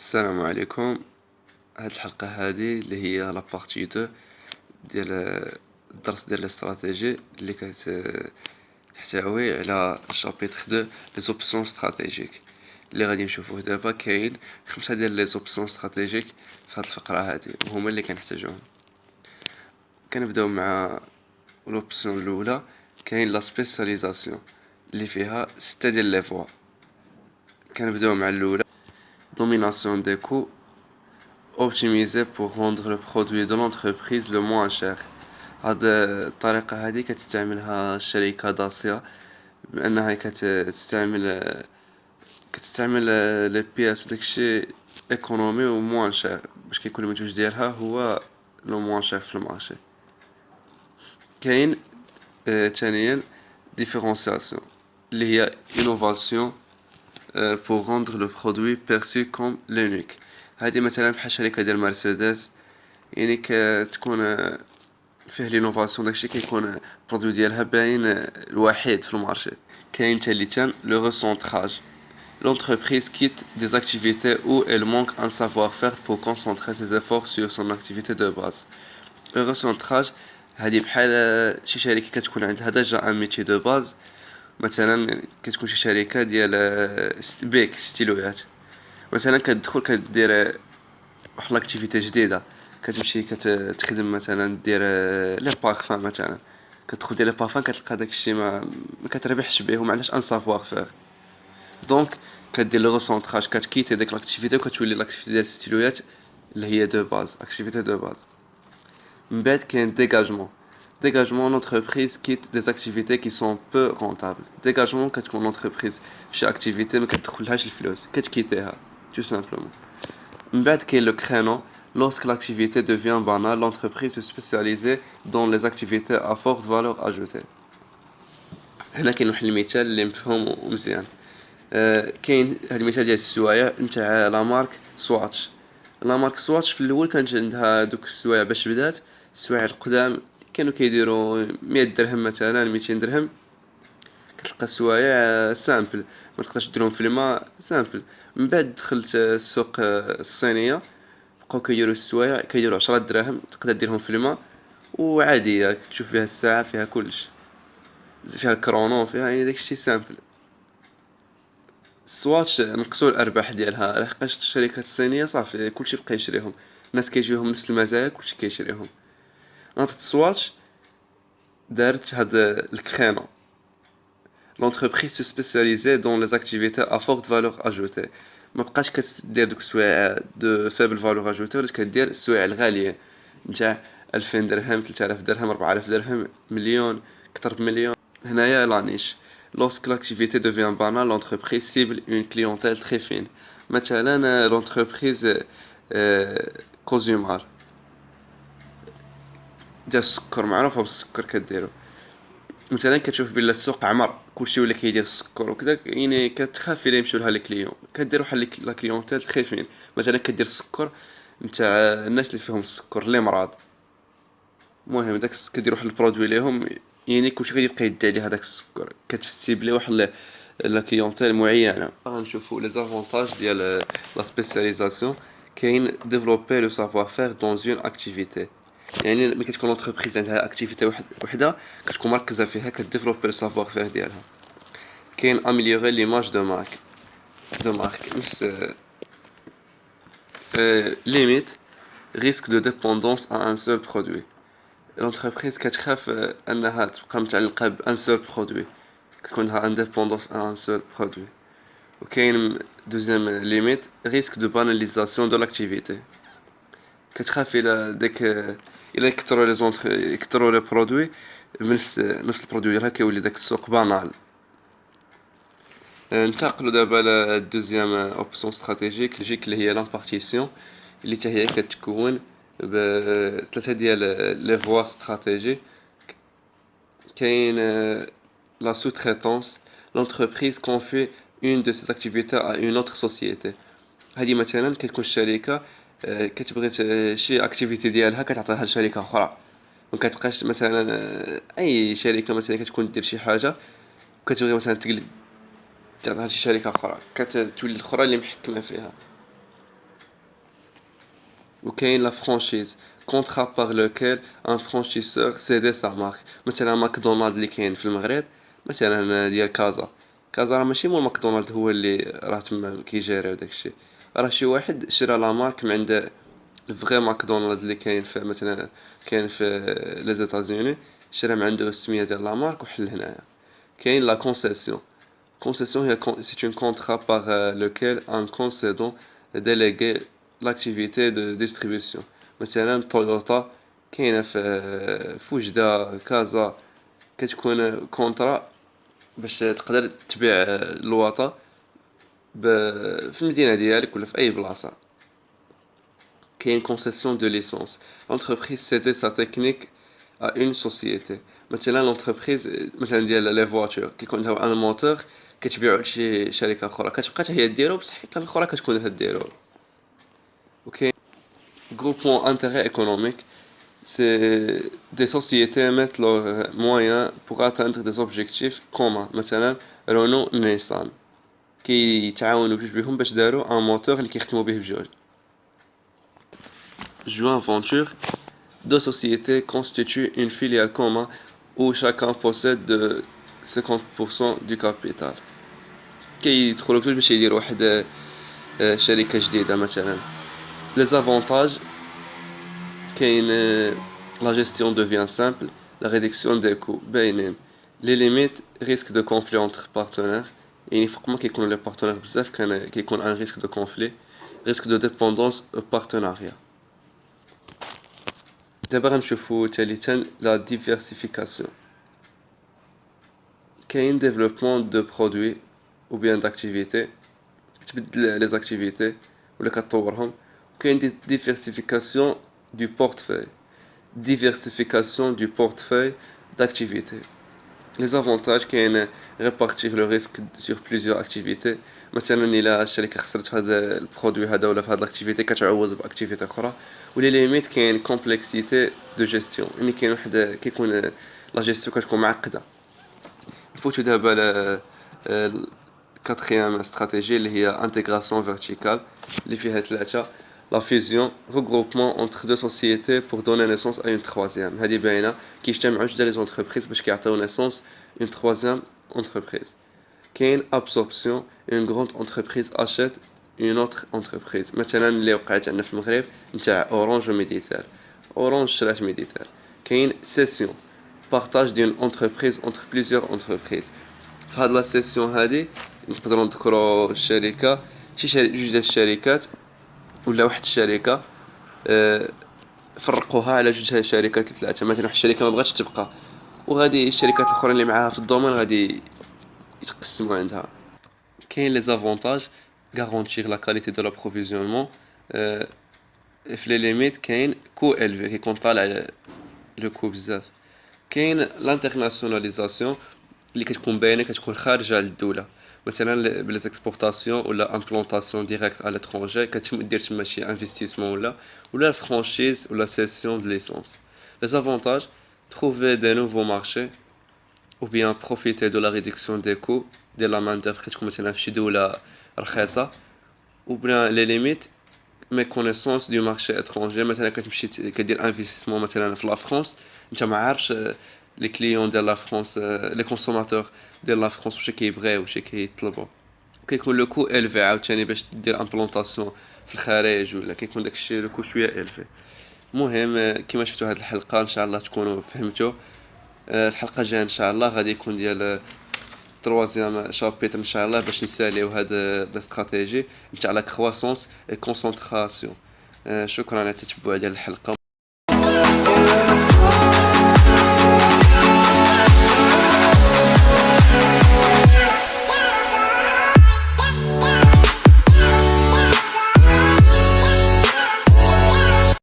السلام عليكم. هاد الحلقة هادي اللي هي لابارتي دو ديال الدرس ديال الاستراتيجي اللي تحتوي على شابيتر دو لي زوبسيون استراتيجيك اللي غادي نشوفوه دابا. كاين 5 ديال لي زوبسيون استراتيجيك في هاد الفقرة هادي وهما اللي كنحتاجوهم. كنبداو مع لوبسيون الاولى. كاين لا سبيسياليزاسيون اللي فيها 6 ديال لي فوا. كنبداو مع الاولى دوميناسيون دي كو optimiser pour rendre le produit de l'entreprise le moins cher. هاد الطريقة هادي كتستعملها الشركة داسيا بأنها كتستعمل لي بياس وداكشي ايكونومي و موان شير باش كيكون المنتوج ديالها هو لو موان شير في المارشي. كاين ثانيا ديفيرونسياسيون اللي هي innovation pour rendre le produit perçu comme l'unique. هادي مثلا بحال شركة ديال مرسيدس، يعني كتكون فيه لينوفاسيون، داكشي كيكون البرودوي ديالها باين الوحيد في المارشي. كاين ثالثا لو ريسونتراج. L'entreprise quitte des activités où elle manque un savoir-faire pour concentrer ses efforts sur son activité de base. Le recentrage هذه بحال شي شركة كتكون عندها ديجا ان ميتي دو باز. مثلا كتكون شي شركة ديال بيك ستيلويات، مثلا كتدخل كدير واحد لاكتيفيتي جديده، كتمشي كتخدم مثلا دير لي بارفان، مثلا كتدخل دير لي بارفان كتلقى داكشي ما كتربحش به وما عندهاش ان سافوار فير. دونك كدير لو ريسونطراج، كتكيتي ديك لاكتيفيتي وكتولي لاكتيفيتي ديال الستيلويات اللي هي دو باز، اكتيفيتي دو باز. من بعد كاين ديغاجمون. ديغاجمون لونتربريز كيت دي اكتيفيتي كي سون بو رونطابل. ديغاجمون كتكون لونتربريز فشي اكتيفيتي ما كتدخلهاش الفلوس كتكيتيها تو سامبلومون. من بعد كاين لو كرينو. Lorsque l'activité devient banale, l'entreprise se spécialise dans les activités à forte valeur ajoutée. هنا كاين واحد المثال اللي مفهوم ومزيان. كاين هاد المثال ديال السوايع نتاع لا مارك سواتش. لا مارك سواتش في الاول كانت عندها دوك السوايع باش بدات، السوايع القدام كانوا كيديروا 100 درهم مثلا 200 درهم. كتلقى السوايع سامبل ما تقدرش ديرهم في الماء سامبل. من بعد دخلت السوق الصينيه، بقاو كيديروا السوايع كيديروا 10 دراهم، تقدر ديرهم في الماء وعاديه تشوف فيها الساعه، فيها كلش، فيها الكرونو، فيها يعني داكشي سامبل. سواتش نقصوا الارباح ديالها لحقاش الشركات الصينيه صافي كلشي بقى يشريهم، الناس كيجيوهم نفس المزايا كلشي كيشريهم. ناضت سواتش دارت هاد الكرينو. L'entreprise se spécialisait dans les activités à forte valeur ajoutée. ما بقاش كدير دوك السوايع دو فيبل فالور اجوتي، ولات كدير السوايع الغاليه نتاع 2000 درهم 3000 درهم 4000 درهم مليون كتر بمليون. هنايا لا نيش. Lorsque l'activité devient banale, l'entreprise cible une clientèle très fine. مثلا l'entreprise كوزيمار ديال السكر معروفه بالسكر كديرو، مثلا كتشوف بلا السوق عمر كلشي ولا كيدير السكر وكذا، يعني كتخاف الا يمشيو لها لي كليون، كدير واحد لا كليونتيل تري فين. مثلا كدير السكر نتاع الناس اللي فيهم السكر اللي مرض، المهم داك كدير واحد البرودوي ليهم، يعني كلشي غيبقى يدي عليه هذاك السكر، كتسيبلي واحد لا كليونتيل معينه. غنشوفوا لي زافونتاج ديال لا سبيسياليزاسيون. كاين ديفلوبي لو سافوار فير دون اون اكتيفيتي، يعني ملي كتكون لونتربريز عندها اكتيفيتي وحده كتكون مركزه فيها كديفلوبي لو سافوار فير ديالها. كاين اميليوري ليماج دو مارك نفس ليميت ريسك دو ديبوندونس ا ان سول برودوي. لونتربريز كتخاف انها تبقى متعلقه بان سول برودوي، كتكون لها انديبوندونس ا ان سول برودوي. وكاين دوزيام ليميت ريسك دو باناليزاسيون دو لاكتيفيتي، كتخاف الى داك الى يكثروا لي برودوي نفس البرودوي ديالها كيولي داك السوق بانال. ننتقلوا دابا للدوزيام اوبسيون استراتيجيك اللي هي لامبارتيسيون، اللي حتى هي كتكون بثلاثه ديال لي فوا استراتيجي. كاين لا سو تريتونس. لونتربريز كونفي اون دو سيز اكتيفيتي ا اون اوتر سوسيتي. هذه مثلا كتكون الشركه كتبغي شي اكتيفيتي ديالها كتعطيها لشركه اخرى، ما كتبقاش مثلا اي شركه مثلا كتكون دير شي حاجه وكتبغي مثلا تقلب تعطيها لشي شركه اخرى، كتولي الاخرى اللي محكمه فيها. وكاين لا فرانشيز كونترا باغ لوكيل ان فرانشيسور سيدي سا مارك. مثلا ماكدونالد اللي كاين في المغرب مثلا ديال كازا، كازا راه ماشي مول ماكدونالد هو اللي راه تما كيجيري وداكشي، راه شي واحد شرا لا مارك من عند الفغي ماكدونالد اللي كاين في مثلا كاين في لي زيتازوني، شرا من عنده السميه ديال لا مارك وحل هنايا. كاين لا كونسيسيون، concession c'est un contrat par lequel un concédant délégue l'activité de distribution. مثلا تويوتا كاينه في وجده كازا، كتكون كونترا باش تقدر تبيع الواطه في المدينه ديالك ولا في اي بلاصه. كاين concession de licence، l'entreprise cède sa technique à une société. مثلا l'entreprise مثلا ديال لي فواتور كيكون عندها ان موتور كتبيعو لشي شركه اخرى، كتبقى حتى هي ديرو بصح حتى الاخرى كتكون ديرو. وكاين groupement intérêt économique، c'est des sociétés mettent leurs moyens pour atteindre des objectifs communs. مثلا رونو نيسان كيتعاونوا بجوج بيهم باش داروا ان موتور اللي كيخدموا به بجوج. joint venture، deux sociétés constituent une filiale commune où chacun possède de 50% du capital. كيدخلوا بجوج باش يديروا واحد شركة جديدة مثلا. les avantages كاين la gestion devient simple، la réduction des coûts باينين. les limites risque de conflit entre partenaires، يعني فوق ما كيكونوا لي بارتنير بزاف كيكون un risque de conflit، risque de dépendance au partenariat. دابا غنشوفو ثالثا لا diversification، كاين développement de produits ou bien d'activités، تبدل les activités ولا كطورهم. كاين diversification du portefeuille، diversification du portefeuille d'activités. les avantages كاين répartir le risque sur plusieurs activités، مثلا الا الشركه خسرت في هذا البرودوي هذا ولا في هذه الاكتيفيتي كتعوض باكتيفيتي اخرى. ولي ليميت كاين كومبلكسيتي دو جيستيون، يعني كاين واحد كيكون لا جيستيون كتكون معقده. نفوتو دابا ل كاتريام استراتيجي اللي هي انتغراسيون فيرتيكال اللي فيها ثلاثه. لا فيزيون regroupement entre deux sociétés pour donner naissance à une troisième، هذه باينه كيجتمعوا جوج لي زونتربريز باش كيعطيو نيسونس une troisième entreprise. كاين absorption، une grande entreprise achète une autre entreprise، مثلا اللي وقعت عندنا في المغرب نتاع اورانج وميديتال، اورانج شرات ميديتال. كاين سيسيون، partage d'une entreprise entre plusieurs entreprises. في هاد لا سيسيون هادي نقدروا نذكروا الشركه شي جوج ديال الشركات ولا واحد الشركه فرقوها على جوج شركات ثلاثه. مثلا واحد الشركه ما بغاتش تبقى وغادي الشركات الاخرى اللي معاها في الدومين غادي يتقسموا عندها. كاين لي زافونتاج garantir la qualité de l'approvisionnement، في لي ليميت كاين كو الفي كيكون طالع لو كو بزاف. كاين لانترناسيوناليزاسيون اللي كتكون باينه كتكون خارجه على الدوله، مثلا بلي زيكسبورطاسيون ولا امبلونطاسيون ديريكت على لترونجي كتدير تما شي انفستيسمون ولا فرانشيز ولا سيسيون دو ليسونس. لي زافونتاج trouver des nouveaux marchés ou bien profiter de la réduction des coûts ديال لا مان دوفر كتكون مثلا في شي دوله رخيصه. ou bien les limites méconnaissance du marché étranger، مثلا كتمشي كدير انفستيسمون مثلا في لا فرانس انت ما عارفش لي كليون ديال لا فرانس لي كونسوماتور ديال لا فرانس واش كيبغيو واش كيطلبوا، وكيكون لو كو الفي عاوتاني باش دير امبلونطاسيون في الخارج ولا كيكون داكشي لو كو شويه الفي. المهم كما شفتوا هذه الحلقه ان شاء الله تكونوا فهمتوا. الحلقه الجايه ان شاء الله غادي يكون ديال troisième chapitre ان شاء الله باش نساليو هاد الاستراتيجي نتاع لا كرواسونس اي كونسونطراسيون. شكرا على التتبع ديال الحلقه.